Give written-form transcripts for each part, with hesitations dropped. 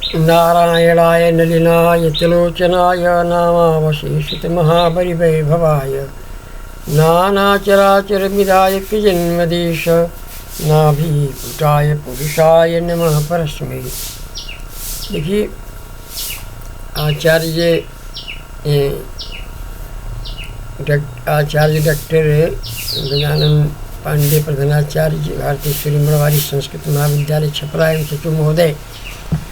नारायणाय नलिनाय त्रिलोचनाय नामावशेषितमहाबलिवैभवाय नानाचराचरविधायक जन्मदेश नाभिपुटाय पुरुषाय नमः परस्मै। देखिए आचार्य डॉक्टर गजानन पांडे प्रधानाचार्य जी भारतीय सूर्य मड़वारी संस्कृत महाविद्यालय छपरा एवं सचिव महोदय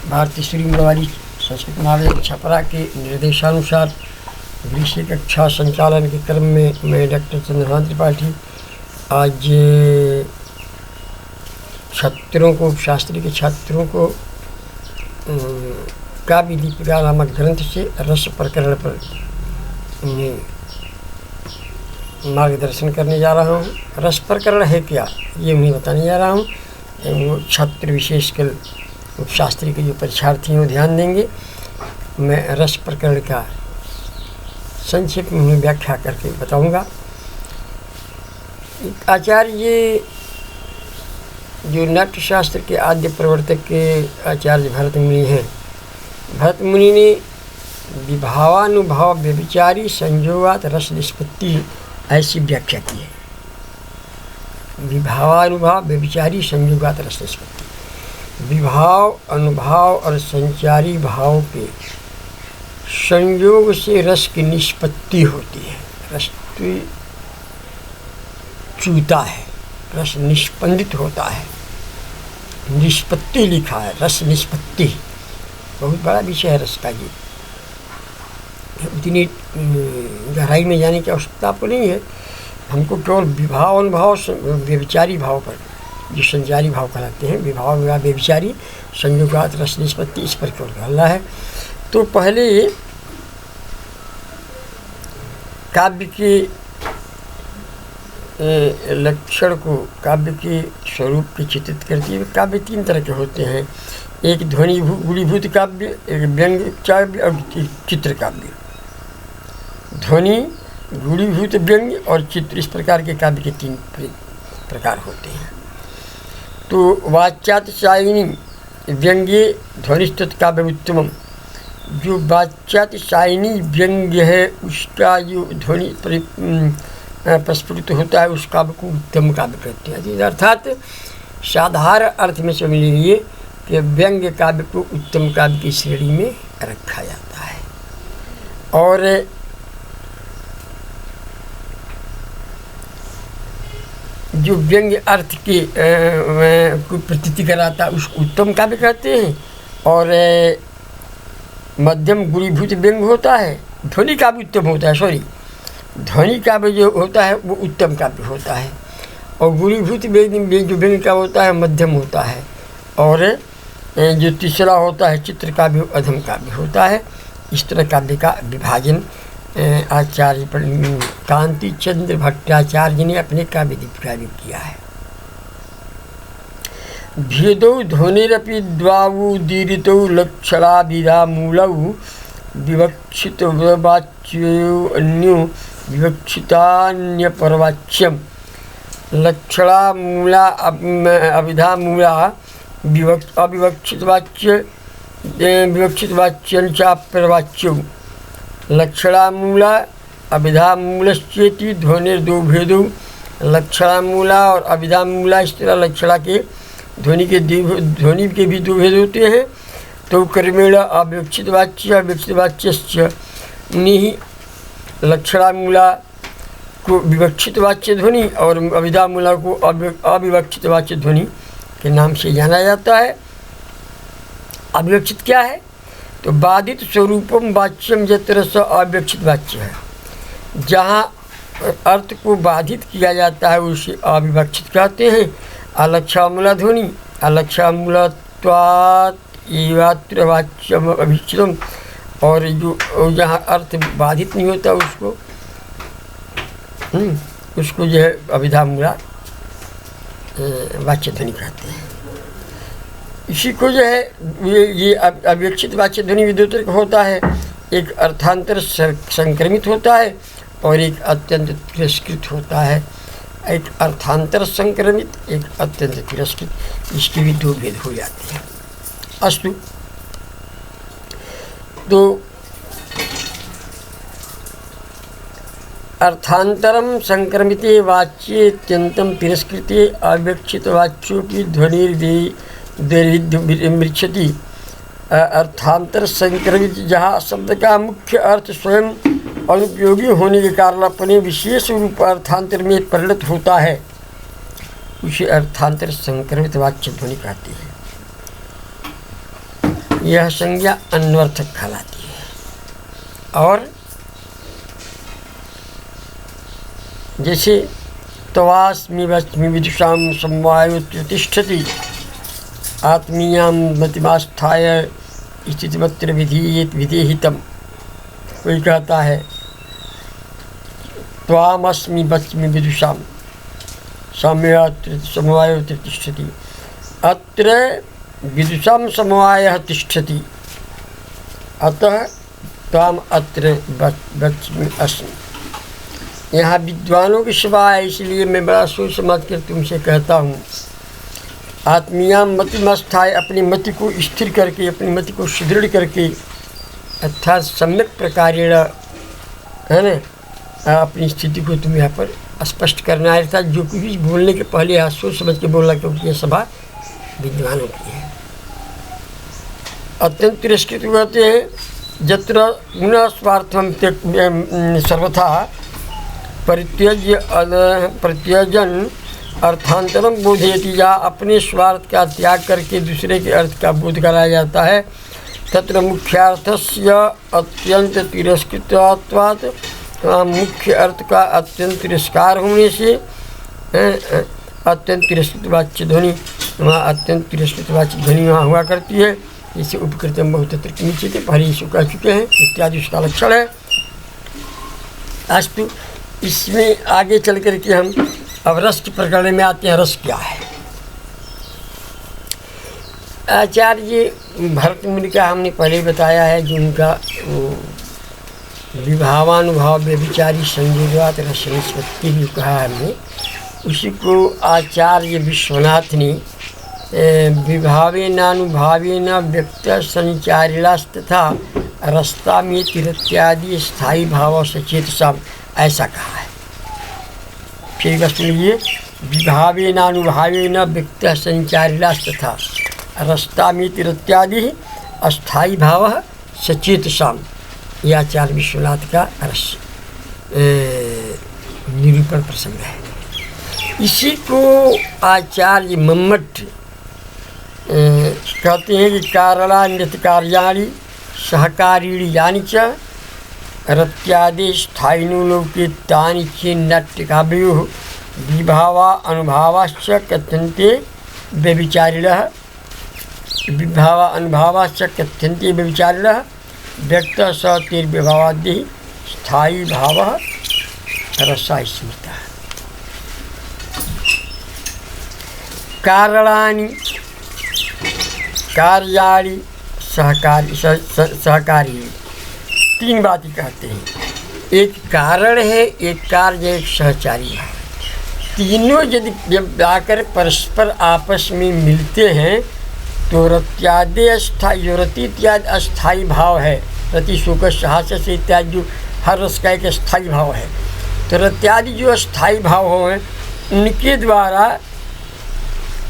भारतीय सूर्य मड़वारी संस्कृत महाविद्यालय छपरा के निर्देशानुसार ग्रीष्म कक्षा संचालन के क्रम में मैं डॉक्टर चंद्रभान त्रिपाठी आज छात्रों को शास्त्री के छात्रों को काव्य दीपिका नामक ग्रंथ से रस प्रकरण पर मार्गदर्शन करने जा रहा हूँ। रस प्रकरण है क्या ये उन्हें बताने जा रहा हूँ। वो छात्र विशेषकर शास्त्री के जो परीक्षार्थी हैं वो ध्यान देंगे। मैं रस प्रकरण का संक्षेप में उन्हें व्याख्या करके बताऊंगा। आचार्य जो नाट्य शास्त्र के आद्य प्रवर्तक के आचार्य भरत मुनि हैं। भरत मुनि ने विभावानुभाव व्यभिचारी संयोगात रस निष्पत्ति ऐसी व्याख्या की है। विभावानुभाव व्यभिचारी संयोगात रस निष्पत्ति, विभाव अनुभाव और संचारी भाव के संयोग से रस की निष्पत्ति होती है। रस चूता है, रस निष्पंदित होता है। निष्पत्ति लिखा है, रस निष्पत्ति बहुत बड़ा विषय है रस का। ये उतनी गहराई में जाने की आवश्यकता आपको नहीं है। हमको केवल विभाव अनुभाव व्यभिचारी भाव पर, जो संचारी भाव कहलाते हैं, विभाव विभाव व्यभिचारी संयोगात रस निष्पत्ति, इस पर केवल कहना है। तो पहले काव्य के लक्षण को, काव्य के स्वरूप के चित्रित करती है। काव्य तीन तरह के होते हैं, एक ध्वनि गुणीभूत काव्य, एक व्यंग काव्य और चित्र काव्य। ध्वनि गुणीभूत व्यंग और चित्र, इस प्रकार के काव्य के तीन प्रकार होते हैं। तो वाच्यातिशायिनी व्यंग्य ध्वनिस्तुत काव्य उत्तमम। जो वाच्यातिशायिनी व्यंग्य है उसका जो ध्वनि प्रस्फुटित होता है उस काव्य को उत्तम काव्य कहते हैं। अर्थात साधारण अर्थ में समझ लीजिए कि व्यंग्य काव्य को उत्तम काव्य की श्रेणी में रखा जाता है। और जो व्यंग्य अर्थ के को प्रतीति कराता है उसको उत्तम काव्य कहते हैं। और मध्यम गुणीभूत व्यंग्य होता है, ध्वनि काव्य उत्तम होता है, ध्वनि काव्य जो होता है वो उत्तम काव्य होता है। और गुणीभूत व्यंग्य जो व्यंग्य का होता है मध्यम होता है। और जो तीसरा होता है चित्र काव्य अधम काव्य होता है। इस तरह काव्य का विभाजन आचार्य कांति चंद्र भट्टाचार्य ने अपने काव्य दीपिका में किया है। भेदौ ध्वनिरपि द्वावुदीरितौ लक्षणाभिधामूलौ विवक्षितो वाच्यो अन्यो विवक्षितान्यपरवाच्यम। लक्षणामूला अभिधामूला अविवक्षित वाच्य विवक्षित वाच्यंचापरवाच्यौ। लक्षणामूला अभिधामूलश्चेति ध्वनिर्दो भेदौ। लक्षणामूला और अभिधामूला, इस तरह लक्षणा के ध्वनि के भी दो भेद होते हैं। तो क्रमेण अविवक्षित वाच्य अविवक्षित वाच्यश्च निहि। लक्षणामूला को विवक्षित वाच्य ध्वनि और अभिधामूला को अविवक्षित वाच्य ध्वनि के नाम से जाना जाता है। अविवक्षित क्या है? तो बाधित स्वरूपम वाच्यम यत्र स अविवक्षित वाच्य है। जहाँ अर्थ को बाधित किया जाता है उसे अविवक्षित कहते हैं। अलक्षामूला ध्वनि अलक्षामूलत्वात् एवात्र वाच्यम अभिक्षितम। और जो जहाँ अर्थ बाधित नहीं होता उसको जो है अभिधामूला वाच्य ध्वनि कहते हैं। इसी को जो है ये अविवक्षित वाच्य ध्वनि विद्युत होता है। एक अर्थांतर संक्रमित होता है और एक अत्यंत तिरस्कृत होता है। एक अर्थांतर संक्रमित, एक अत्यंत तिरस्कृत, इसके भी दो भेद हो जाते हैं। अस्तु। तो अर्थांतरम संक्रमिते वाच्ये अत्यंतम तिरस्कृते अव्यक्षित वाच्योपि ध्वनिर्मृच्छति। अर्थांतर संक्रमित जहाँ शब्द का मुख्य अर्थ स्वयं अनुपयोगी होने के कारण अपने विशेष रूप अर्थांतर में परिणत होता है, उसे अर्थांतर संक्रमित वाच्य ध्वनि कहती है। यह संज्ञा अन्वर्थक कहलाती है। और जैसे तवास्मि वच्मि विदुषां समवायो तिष्ठति आत्मीयां मतिमास्थाय स्थितिमत्र विधीयेत विधेहितम। कोई कहता है त्वामस्मि वच्मि विदुषां समवायो तिष्ठति, अत्र विदुषां समवायः तिष्ठति, अतः त्वाम अत्र वच्मि अस्मि। यहाँ विद्वानों की सभा है, इसलिए मैं बड़ा सोच समझ कर तुमसे कहता हूँ। आत्मीया मतिमस्थाय, अपनी मति को स्थिर करके, अपनी मति को सुदृढ़ करके, अर्थात सम्यक प्रकारेण, है ना, अपनी स्थिति को तुम यहाँ पर स्पष्ट करना है। अर्थात जो कुछ भी बोलने के पहले यहाँ सोच समझ के बोलना, क्योंकि यह सभा विद्वानों की है। अत्यंत तिरस्कृत कहते हैं जत्र गुण स्वार्थम सर्वथा परित्यजन अर्थांतरम बोधयति, या अपने स्वार्थ का त्याग करके दूसरे के अर्थ का बोध कराया जाता है। तत्र मुख्यार्थस्य अत्यंत तिरस्कृतत्वात्, मुख्य अर्थ का अत्यंत तिरस्कार होने से अत्यंत तिरस्कृत वाच्य ध्वनि, वहाँ अत्यंत तिरस्कृत वाच्य ध्वनि वहाँ हुआ करती है। इसे उपकृतम बहुतत्र के नीचे के पहले इसको कह चुके हैं, इत्यादि उसका लक्षण है। अस्तु, इसमें आगे चल कर के हम अब रस के प्रकरण में आते हैं। रस क्या है? आचार्य भरत मुनि का हमने पहले बताया है, जो उनका विभावानुभाव व्यभिचारी संयोगात रस निष्पत्ति भी कहा हमने, उसी को आचार्य विश्वनाथ ने विभावेनानुभावेन व्यक्त संचारिलास्तथा रस्ता में तिरत्यादि स्थायी भाव सचेतसा, ऐसा कहा है। फिर बस सुनिए, विभावेनानुभावेन व्यक्त संचारिलास्तथा रस्ता में तिरत्यादि अस्थायी भाव सचेतसा, यह आचार्य विश्वनाथ का रस निरूपण प्रसंग है। इसी को आचार्य मम्मट कहते हैं कि कारणान्यत कार्याणि सहकारीणि यानि च रत्यादि स्थायिनो लोके तानि चेन्नाट्यकाव्योः विभावा अनुभावाश्च कथ्यन्ते व्यभिचारिणः, विभावा अनुभावाश्च कथ्यन्ते व्यभिचारिणः, व्यक्तः स तेर्विभावादिः स्थायी भावः रसा स्मृतः। कारणानि कार्याणि सहकारी, तीन बातें कहते हैं। एक कारण है, एक कार्य, एक सहचारी है। तीनों यदि जब आकर परस्पर आपस में मिलते हैं तो रत्यादि अस्थायी, रति इत्यादि अस्थायी भाव है। रति शोक साहस से इत्यादि जो हर रस का एक अस्थायी भाव है। तो रत्यादि जो अस्थायी भाव हो हैं, उनके द्वारा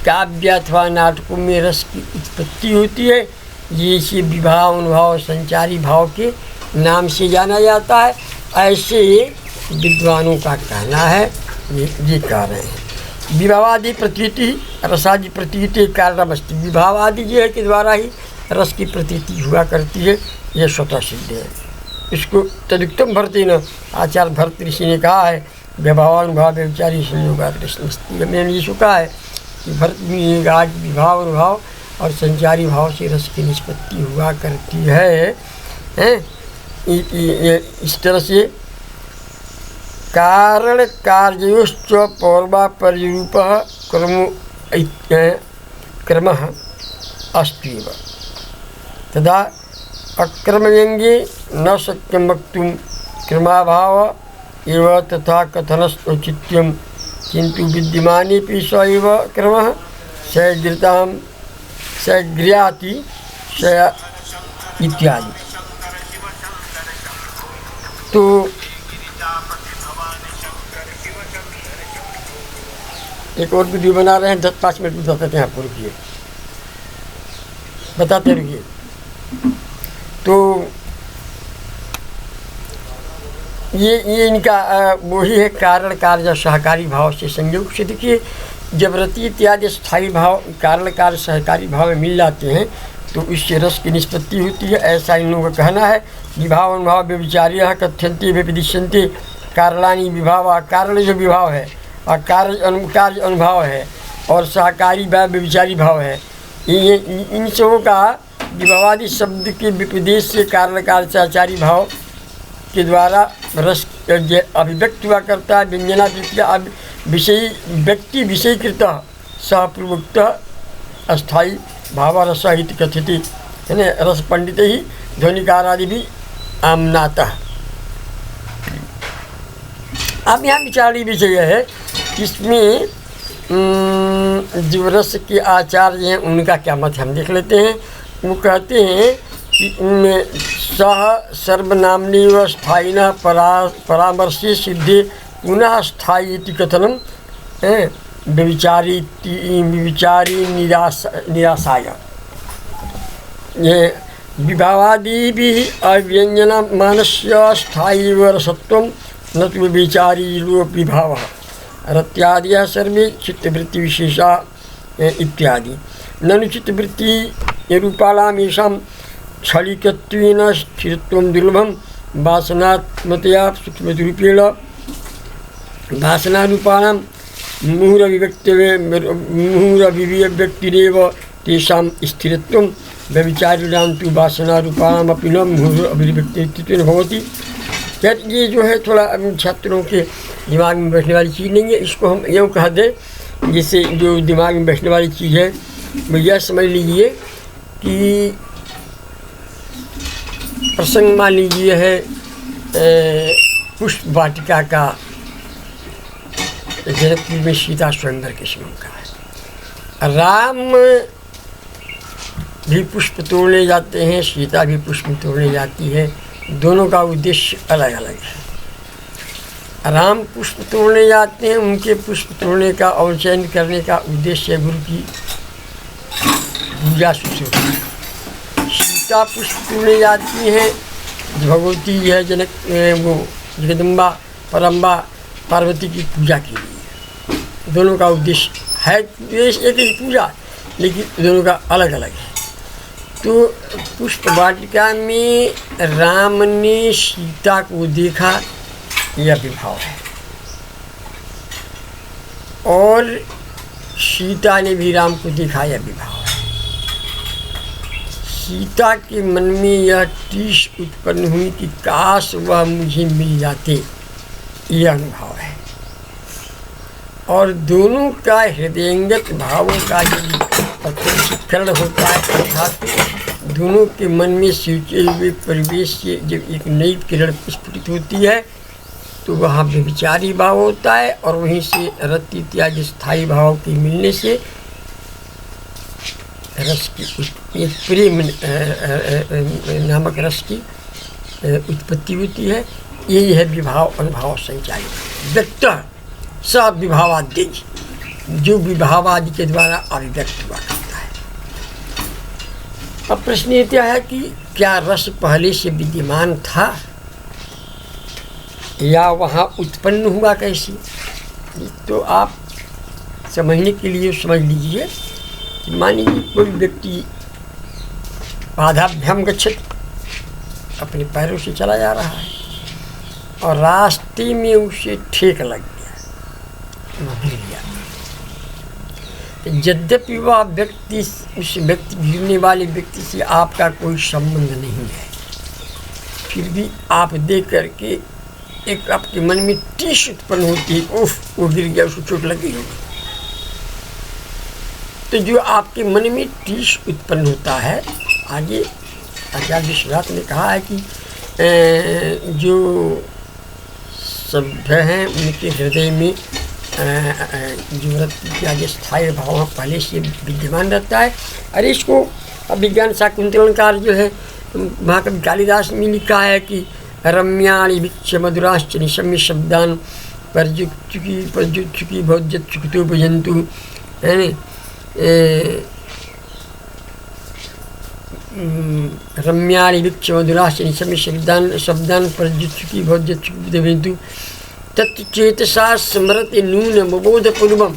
काव्य अथवा नाटकों में रस की उत्पत्ति होती है। ये इसे विभाव अनुभाव संचारी भाव के नाम से जाना जाता है। ऐसे विद्वानों का कहना है। ये कारण है। विभावादि प्रतीति रसादि प्रतीति कारणमस्ति। विभावादि ये है कि द्वारा ही रस की प्रतीति हुआ करती है, यह स्वतः सिद्ध है। इसको तदुक्तम भरतेन, आचार्य भरत ऋषि ने कहा है, विभावानुभाव व्यभिचारी संयोगात् रसनिष्पत्ति। मैंने ये कहा है कि भरत ने आज विभाव अनुभाव और संचारी भाव से रस की निष्पत्ति हुआ करती है। इस तरह से कारण कार्योश्च पौर्वापर्यरूपः क्रमः अस्ति तदा अक्रमव्यंगे न शक्यं वक्तुं क्रमाभाव एव तथा कथनौचित्यं, किन्तु विद्यमानेऽपि स एव क्रमः सगृह्याति स इत्यादि। तो एक और वीडियो बना रहे हैं, 10-5 मिनट में बताते हैं आपको, रुकिए, बताते रहिए। तो ये इनका वही है कारण कार्य सहकारी भाव से संयोग से। देखिए, जब रति इत्यादि स्थायी भाव कारण कार्य सहकारी भाव में मिल जाते हैं तो इससे रस की निष्पत्ति होती है, ऐसा इन लोगों का कहना है। विभाव अनुभाव व्यभिचार्य कथ्यंते व्यपदिश्यन्ते कारणानि विभाव, कारण जो विभाव है और कार्य अनुभाव है और सहकारी भाव व्यभिचारी भाव है, ये इन सबों का विभावादि शब्द के विपदेश से कारण कार्य सहचारी भाव के द्वारा रस अभिव्यक्त हुआ करता है। व्यंजना विषय व्यक्ति विषयकृत सहपूर्वोक्त अस्थायी भाव रस इति कथ्यते, यानी रस पंडित ही ध्वनिकार आदि भी आमनाता। अब यहाँ विचारणीय विषय है, इसमें जो रस के आचार्य हैं उनका क्या मत हम देख लेते हैं। वो कहते हैं कि उनमें सह सर्वनामनी व स्थायिना परामर्शी सिद्धे पुनः स्थायी इति कथनम व्यभिचारी निराशाय। ये विभावादि भी अव्यंजन मानस्य स्थायी व रसत्वम न तो व्यभिचारी रूप विभाव रत्यादि सर्वे चित्तवृत्ति विशेषा इत्यादि। ननु चित्तवृत्ति रूपाणाम येषां क्षणिकत्वेन स्थिरत्वं दुर्लभं वासनात्मतया सूक्ष्मरूपेण वासनारूपाणां मुहुरभिव्यक्तिरेव तेषां स्थिरत्वं व्यभिचारिणां तु वासनारूपाणामपि न मुहुरभिव्यक्तित्वेन भवति। ये जो है थोड़ा छात्रों के दिमाग में बैठने वाली चीज़ नहीं है, इसको हम यूँ कह दें, जिससे जो दिमाग में बैठने वाली चीज़ है वो यह समझ लीजिए कि प्रसंग मान लीजिए है पुष्प वाटिका का, जनकपुर में सीता स्वयंवर के समय का है। राम भी पुष्प तोड़ने जाते हैं, सीता भी पुष्प तोड़ने जाती है, दोनों का उद्देश्य अलग अलग है। राम पुष्प तोड़ने जाते हैं, उनके पुष्प तोड़ने का और चयन करने का उद्देश्य है गुरु की पूजा शुश्रूषा। सीता पुष्प तोड़ने जाती हैं, भगवती है जनक वो जगदम्बा परम्बा पार्वती की पूजा के लिए। दोनों का उद्देश्य है एक ही पूजा, लेकिन दोनों का अलग अलग है। तो पुष्प वाटिका में राम ने सीता को देखा, यह विभाव है, और सीता ने भी राम को देखा, यह विभाव है। सीता के मन में यह टीस उत्पन्न हुई कि काश वह मुझे मिल जाते, यह अनुभव है। और दोनों का हृदयंगत भावों का जो प्रत्यक्षीकरण होता है, अर्थात दोनों के मन में सींचे हुए परिवेश से जब एक नई किरण स्फुटित होती है तो वहाँ व्यभिचारी भाव होता है, और वहीं से रत इत्यादि स्थायी भाव के मिलने से रस की प्रेम नामक रस की उत्पत्ति होती है। यही है विभाव अनुभाव संचालित व्यक्त सब विभावादि, जो विभावादि के द्वारा अभिव्यक्त हुआ करता है। अब प्रश्न यह है कि क्या रस पहले से विद्यमान था या वहाँ उत्पन्न हुआ कैसे? तो आप समझने के लिए समझ लीजिए कि मान लीजिए कोई व्यक्ति बाधाभ्याम गच्छति, अपने पैरों से चला जा रहा है और रास्ते में उसे ठेक लग गया, वह गिर गया। यद्यपि वह व्यक्ति उस व्यक्ति गिरने वाले व्यक्ति से आपका कोई संबंध नहीं है, फिर भी आप देख करके एक आपके मन में टीस उत्पन्न होती है, उफ वो गिर गया, उसको चोट लगी होगी। तो जो आपके मन में टीस उत्पन्न होता है, आगे आचार्य विश्वनाथ ने कहा है कि जो सभ्य हैं उनके हृदय में जो रत इत्यादि स्थायी भाव पहले से विद्यमान रहता है। अरे इसको विज्ञान शाकुंतलकार जो है महाकवि कालिदास ने लिखा है कि रम्याणि वीक्ष मधुराश्च निशम्य शब्दान परजुचुकी भोज्यचुकितो भजन्तु। रम्याणि वीक्ष मधुराश्च निशम्य शब्दान परजुचुकी भोज्यचुकितो भजन्तु। तत्चेतसा स्मरति नून बोध पूर्वम।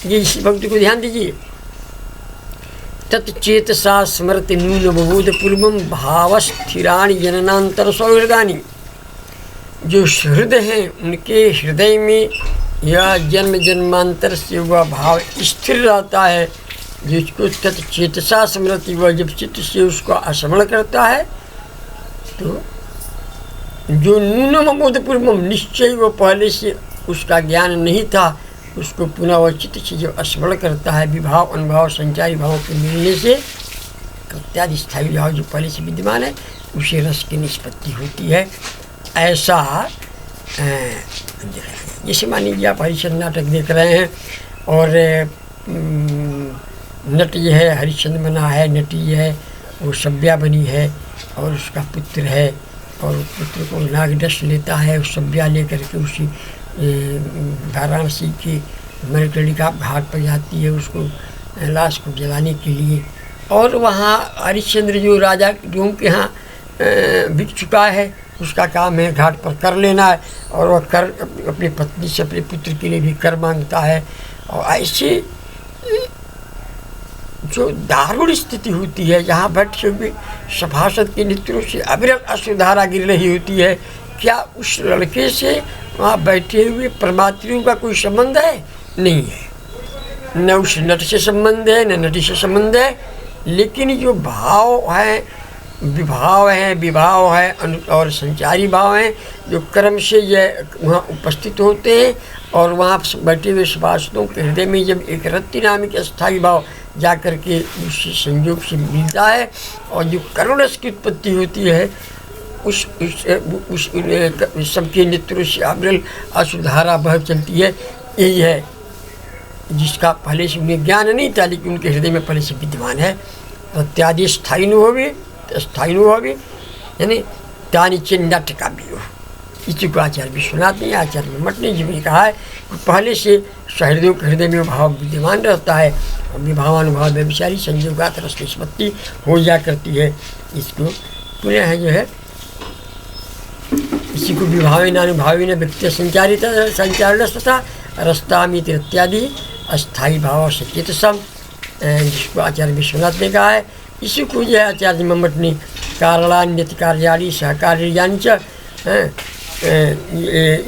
ये इसी भक्ति को ध्यान दीजिए। तत्चेतसा स्मरति नून बोध पूर्वम भावस्थिराणि जननांतर सौहृदानि। जो हृदय हैं उनके हृदय में यह जन्म जन्मांतर से वह भाव स्थिर रहता है। जिसको तत्चेतसा स्मृति, वह जब चित्त से उसको स्मरण करता है तो जो न्यूनम बोधपूर्वम, निश्चय वो पहले से उसका ज्ञान नहीं था, उसको पुनः वह चित्त से जो स्मरण करता है विभाव अनुभाव संचारी भावों के मिलने से इत्यादि स्थायी भाव जो पहले से विद्यमान है उसे रस की निष्पत्ति होती है। ऐसा जैसे मान लीजिए आप हरिश्चंद्र नाटक देख रहे हैं और नट ये है हरिश्चंद्र बना है, नटी ये है वो सभ्या बनी है और उसका पुत्र है और पुत्र को नागदश लेता है, उस सभ्या लेकर के उसी वाराणसी की मणिकर्णिका घाट पर जाती है उसको लाश को जलाने के लिए। और वहाँ हरिश्चंद्र जो राजा जो के यहाँ बिक चुका है, उसका काम है घाट पर कर लेना है और वह कर अपनी पत्नी से अपने पुत्र के लिए भी कर मांगता है। और ऐसे जो दारुण स्थिति होती है जहाँ बैठे हुए सभासद के नेत्रों से अविरल अश्रुधारा गिर रही होती है, क्या उस लड़के से वहाँ बैठे हुए परमात्मियों का कोई संबंध है? नहीं है। न उस नट से संबंध है न नटी से संबंध है, लेकिन जो भाव है, विभाव है, विभाव है और संचारी भाव हैं जो क्रम से यह वहाँ उपस्थित होते हैं और वहाँ बैठे हुए सभासदों के हृदय में जब एक रति नामिक अस्थायी भाव जा कर के उस संयोग से मिलता है और जो करुण रस की उत्पत्ति होती है उस सबके नेत्रों से अविरल अश्रुधारा बह चलती है। यही है जिसका पहले से उन्हें ज्ञान नहीं था लेकिन उनके हृदय में पहले से विद्यमान है। प्रत्यादि स्थायिनुभवी यानी तानी चिन्नट का भी हो। इसी को आचार्य विश्वनाथ ने, आचार्य मठ जी ने कहा है कि पहले से सहृदयों के हृदय में भाव विद्यमान रहता है और विभावानुभाव व्यभिचारी संयोगात रस निष्पत्ति हो जा करती है। इसको पुनः है जो है इसी को विभावेन अनुभावेन व्यक्ति संचारित तथा रस्तामित इत्यादि अस्थायी भाव सचेतसम, जिसको आचार्य विश्वनाथ ने कहा है। इसी को जो है आचार्य मम्मट ने कारणान्यत कार्याणी सहकारी यानी च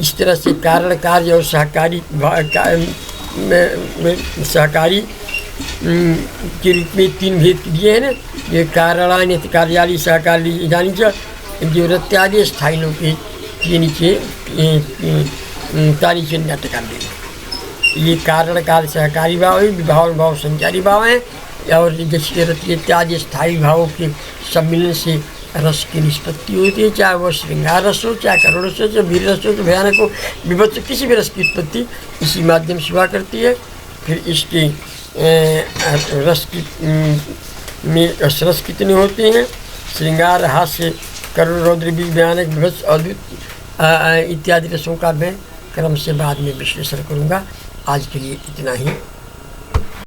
इस तरह से कारण कार्य और सहकारी के रूप में तीन भेद दिए हैं ना। ये कारणान्यत कार्याणी सहकारी यानी च जो रत्यादि स्थायी लोग के नीचे तानी के नाटक ये कारण काल सहकारी भाव है, विभाव भाव संचारी भाव है और जैसे रति इत्यादि स्थायी भावों के सम्मिलन से रस की निष्पत्ति होती है। चाहे वह श्रृंगार रस हो, चाहे करुण रस हो, चाहे वीर रस हो, तो भयानक हो, विभत्स किसी भी रस की उत्पत्ति इसी माध्यम से हुआ करती है। फिर इसके रस की में रस कितने होते हैं? श्रृंगार, हास्य, करुण, रौद्र, भयानक, विभत्स, अद्भुत इत्यादि रसों का मैं क्रम से बाद में विश्लेषण करूँगा। आज के लिए इतना ही।